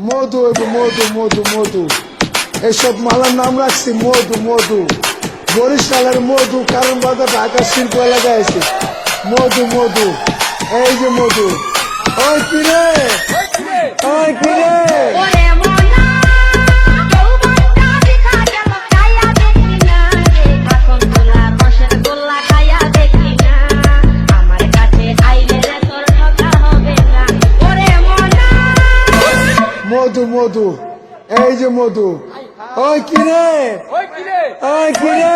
মধু হইব মধু মধু মধু, এইসব মালার নাম রাখছি মধু মধু। বরিশালের মধু, কারণ বাজার ঢাকা শিল্প এলাকায় আছে মধু মধু। এই যে মধু, ওই কিরে ওই কিরে মধু মধু, এই যে মধু, ওই কিরে ওই কিরে ওই কিরে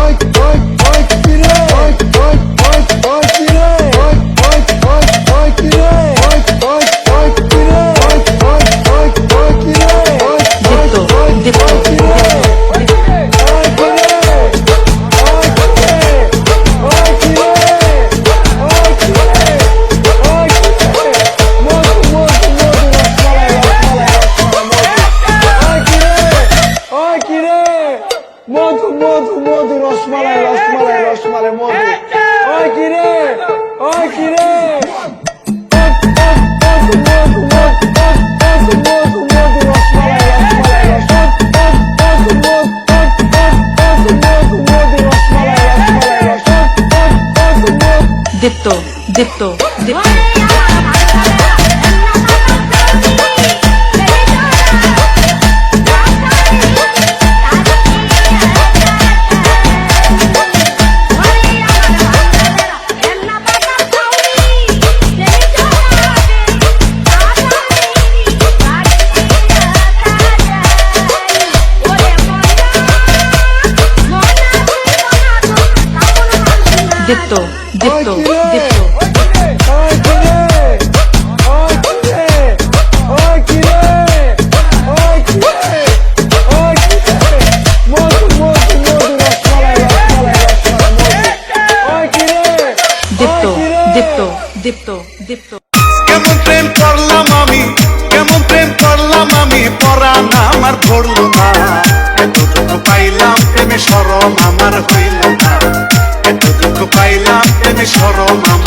ওই ওই ওই কিরে ওই ওই ওই ওই কিরে ওই ওই ওই ওই কিরে ওই ওই ওই কিরে ওই ওই ওই ওই কিরে ওই ওই ওই কিরে মধু মধু মধু, রসমালাই রসমালাই রসমালাই মধু। ওই কিরে ওই কিরে মধু মধু মধু মধু মধু, রসমালাই রসমালাই রসমালাই মধু মধু রসমালাই রসমালাই রসমালাই। দীপ্ত দীপ্ত দীপ্ত দীপ্ত দীপ্ত দীপ্ত দীপ্ত দীপ্ত দীপ্ত। কেমন প্রেম করলাম আমি, কেমন প্রেম করলাম আমি, পরাণ আমার পড়ল না। এতটুকু পাইলাম প্রেমে শরম আমার হইল না, এতটুকু পাইলাম প্রেমে শরম আমার